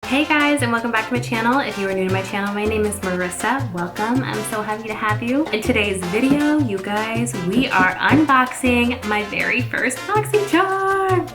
Hey guys, and welcome back to my channel. If you are new to my channel, my name is Marissa. Welcome. I'm so happy to have you. In today's video, you guys, we are unboxing my very first Boxycharm.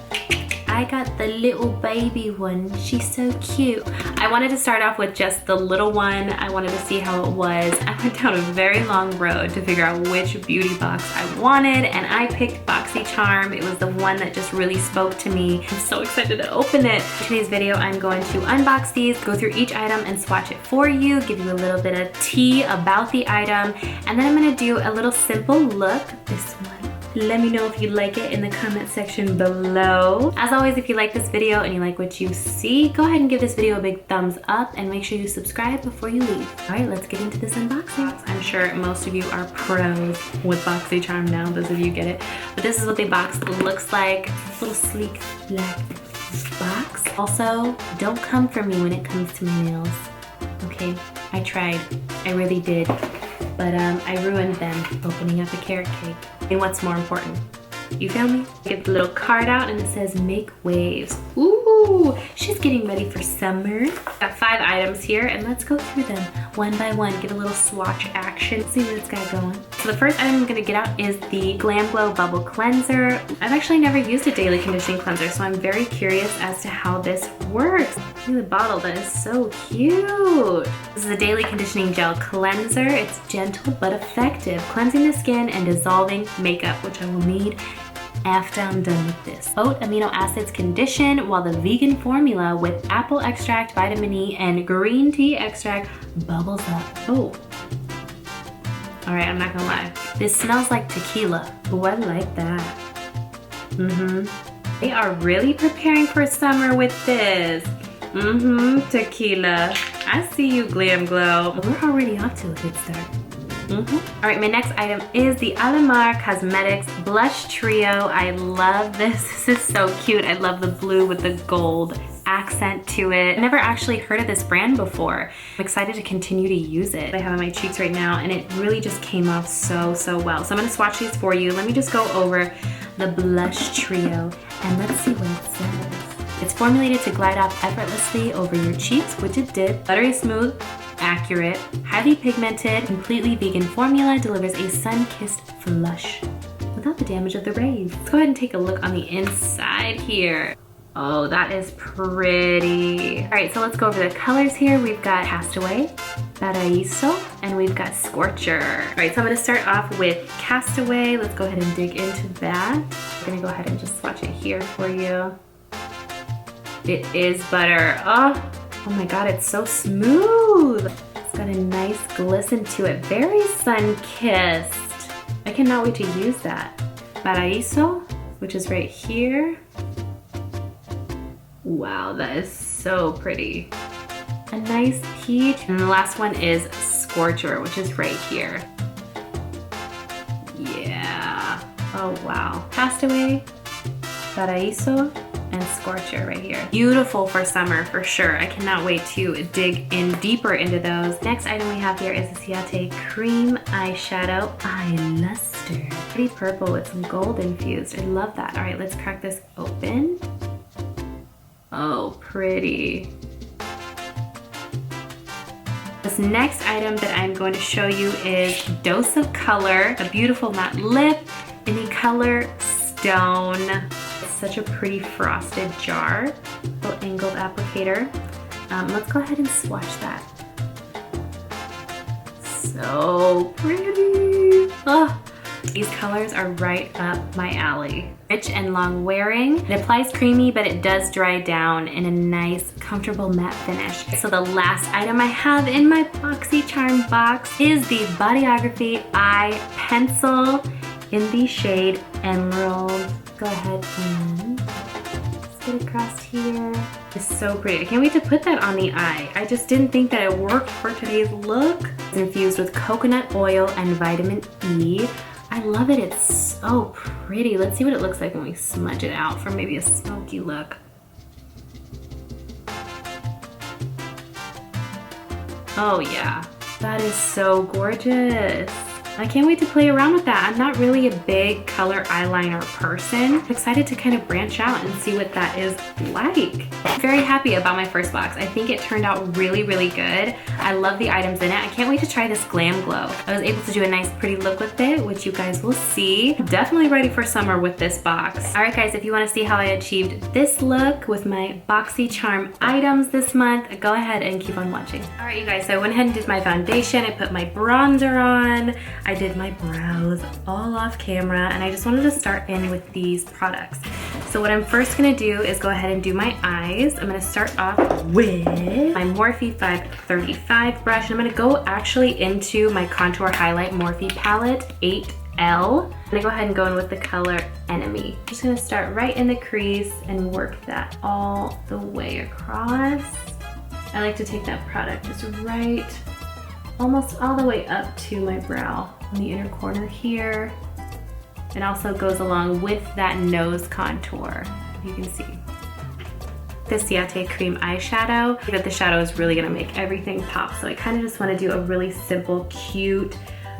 I got the little baby one. She's so cute. I wanted to start off with just the little one. I wanted to see how it was. I went down a very long road to figure out which beauty box I wanted, and I picked Boxycharm. It was the one that just really spoke to me. I'm so excited to open it. In today's video, I'm going to unbox these, go through each item and swatch it for you, give you a little bit of tea about the item, and then I'm gonna do a little simple look. This one. Let me know if you like it in the comment section below. As always, if you like this video and you like what you see, go ahead and give this video a big thumbs up and make sure you subscribe before you leave. All right, let's get into this unboxing. I'm sure most of you are pros with Boxycharm now, those of you get it. But this is what the box looks like. Little sleek black box. Also, don't come for me when it comes to my nails. Okay, I tried, I really did. But I ruined them opening up a carrot cake. And what's more important? You feel me? Get the little card out and it says make waves. Ooh, she's getting ready for summer. Got 5 items here and let's go through them one by one. Get a little swatch action. See what it's got going. So the first item I'm gonna get out is the Glamglow Bubble Cleanser. I've actually never used a daily conditioning cleanser, so I'm very curious as to how this works. Look at the bottle, that is so cute. This is a daily conditioning gel cleanser. It's gentle but effective, cleansing the skin and dissolving makeup, which I will need after I'm done with this. Oat amino acids condition, while the vegan formula with apple extract, vitamin E, and green tea extract bubbles up. Oh. All right, I'm not gonna lie. This smells like tequila. Oh, I like that. They are really preparing for summer with this. Tequila. I see you, Glamglow. We're already off to a good start. All right, my next item is the Alamar Cosmetics Blush Trio. I love this. This is so cute. I love the blue with the gold accent to it. I never actually heard of this brand before. I'm excited to continue to use it. I have on my cheeks right now and it really just came off so well. So I'm gonna swatch these for you. Let me just go over the Blush Trio and let's see what it says. It's formulated to glide off effortlessly over your cheeks, which it did. Buttery smooth, accurate, highly pigmented, completely vegan formula, delivers a sun-kissed flush without the damage of the rays. Let's go ahead and take a look on the inside here. Oh, that is pretty. All right, so let's go over the colors here. We've got Castaway, Paraíso, and we've got Scorcher. All right, so I'm gonna start off with Castaway. Let's go ahead and dig into that. I'm gonna go ahead and just swatch it here for you. It is butter. Oh my God, it's so smooth. It's got a nice glisten to it. Very sun-kissed. I cannot wait to use that. Paraíso, which is right here. Wow, that is so pretty. A nice peach. And the last one is Scorcher, which is right here. Yeah. Oh wow. Castaway, Paraíso, and Scorcher right here. Beautiful for summer for sure. I cannot wait to dig in deeper into those. Next item we have here is the Ciate Creme Eyeshadow Lustre. Pretty purple with some gold infused. I love that. All right, let's crack this open. Oh, pretty. This next item that I'm going to show you is Dose of Color, a beautiful matte lip in the color Stone. It's such a pretty frosted jar, little angled applicator. Let's go ahead and swatch that. So pretty. Oh, these colors are right up my alley. Rich and long wearing. It applies creamy, but it does dry down in a nice, comfortable matte finish. So the last item I have in my Boxycharm box is the Bodyography Eye Pencil in the shade Emerald. Go ahead and let's get across here. It's so pretty. I can't wait to put that on the eye. I just didn't think that it worked for today's look. It's infused with coconut oil and vitamin E. I love it, it's so pretty. Let's see what it looks like when we smudge it out for maybe a smoky look. Oh yeah, that is so gorgeous. I can't wait to play around with that. I'm not really a big color eyeliner person. I'm excited to kind of branch out and see what that is like. I'm very happy about my first box. I think it turned out really, really good. I love the items in it. I can't wait to try this Glamglow. I was able to do a nice pretty look with it, which you guys will see. Definitely ready for summer with this box. All right guys, if you want to see how I achieved this look with my Boxycharm items this month, go ahead and keep on watching. All right you guys, so I went ahead and did my foundation. I put my bronzer on. I did my brows all off camera, and I just wanted to start in with these products. So what I'm first gonna do is go ahead and do my eyes. I'm gonna start off with my Morphe 535 brush. I'm gonna go actually into my contour highlight Morphe palette 8L. I'm gonna go ahead and go in with the color Enemy. I'm just gonna start right in the crease and work that all the way across. I like to take that product just right, almost all the way up to my brow on the inner corner here. It also goes along with that nose contour, you can see. The Ciate Creme eyeshadow, but the shadow is really gonna make everything pop. So I kind of just wanna do a really simple, cute,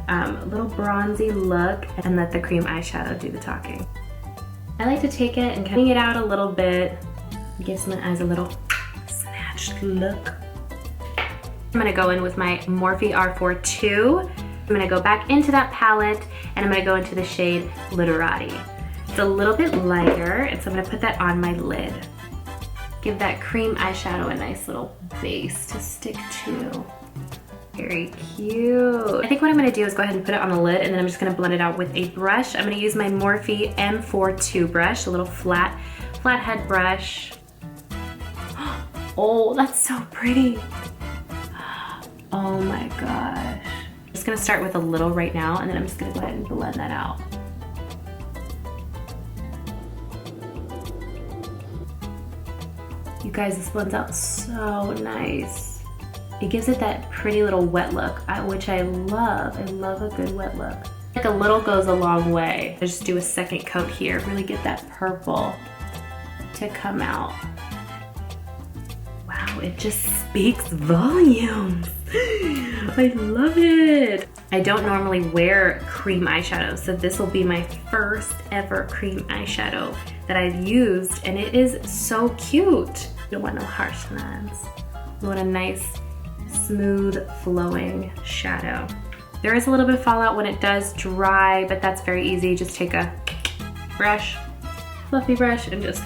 little bronzy look and let the cream eyeshadow do the talking. I like to take it and cutting it out a little bit, gives my eyes a little snatched look. I'm gonna go in with my Morphe R42. I'm gonna go back into that palette and I'm gonna go into the shade Literati. It's a little bit lighter, and so I'm gonna put that on my lid. Give that cream eyeshadow a nice little base to stick to. Very cute. I think what I'm gonna do is go ahead and put it on the lid, and then I'm just gonna blend it out with a brush. I'm gonna use my Morphe M42 brush, a little flat head brush. Oh, that's so pretty. Oh my gosh. I'm just gonna start with a little right now, and then I'm just gonna go ahead and blend that out. You guys, this blends out so nice. It gives it that pretty little wet look, which I love. I love a good wet look. Like a little goes a long way. I just do a second coat here, really get that purple to come out. Wow, it just speaks volumes. I love it. I don't normally wear cream eyeshadow, so this will be my first ever cream eyeshadow that I've used, and it is so cute. You don't want no harsh lines. You want a nice, smooth, flowing shadow. There is a little bit of fallout when it does dry, but that's very easy. Just take a brush, fluffy brush, and just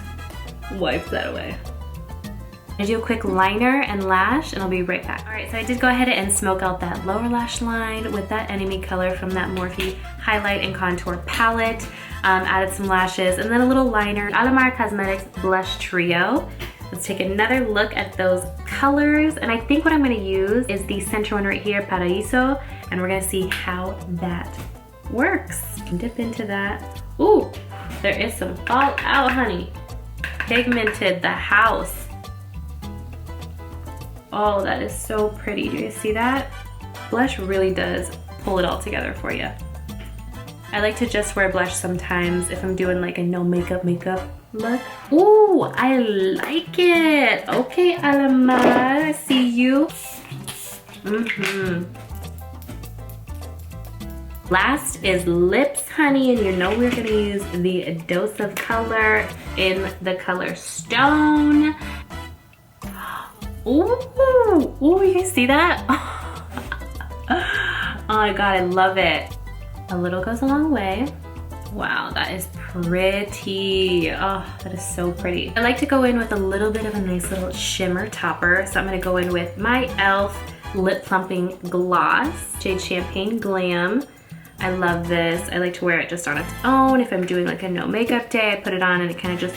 wipe that away. I do a quick liner and lash, and I'll be right back. All right, so I did go ahead and smoke out that lower lash line with that Enemy color from that Morphe Highlight and Contour palette. Added some lashes, and then a little liner. Alamar Cosmetics Blush Trio. Let's take another look at those colors, and I think what I'm gonna use is the center one right here, Paraíso, and we're gonna see how that works. Dip into that. Ooh, there is some fallout, honey. Pigmented the house. Oh, that is so pretty. Do you see that? Blush really does pull it all together for you. I like to just wear blush sometimes if I'm doing like a no makeup look. Ooh, I like it. Okay, Alamar, I see you. Last is lips, honey, and you know we're gonna use the Dose of Color in the color Stone. Ooh, you guys see that? Oh my God, I love it. A little goes a long way. Wow, that is pretty. Oh, that is so pretty. I like to go in with a little bit of a nice little shimmer topper. So I'm gonna go in with my e.l.f. Lip Plumping Gloss, shade Champagne Glam. I love this. I like to wear it just on its own. If I'm doing like a no makeup day, I put it on and it kind of just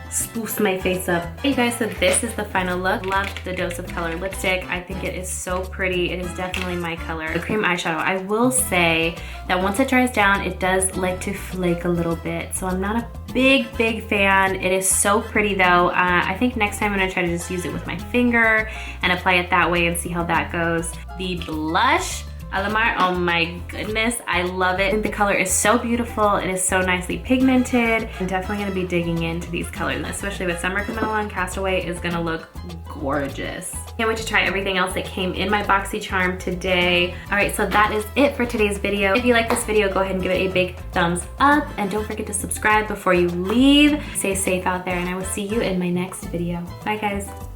spoofs my face up. Hey guys, so this is the final look. Love the Dose of Color lipstick. I think it is so pretty. It is definitely my color. The cream eyeshadow, I will say that once it dries down, it does like to flake a little bit. So I'm not a big fan. It is so pretty though. I think next time I'm gonna try to just use it with my finger and apply it that way and see how that goes. The blush, Alamar, oh my goodness, I love it. The color is so beautiful. It is so nicely pigmented. I'm definitely gonna be digging into these colors, especially with summer coming along. Castaway is gonna look gorgeous. Can't wait to try everything else that came in my Boxycharm today. All right, so that is it for today's video. If you like this video, go ahead and give it a big thumbs up, and don't forget to subscribe before you leave. Stay safe out there, and I will see you in my next video. Bye guys.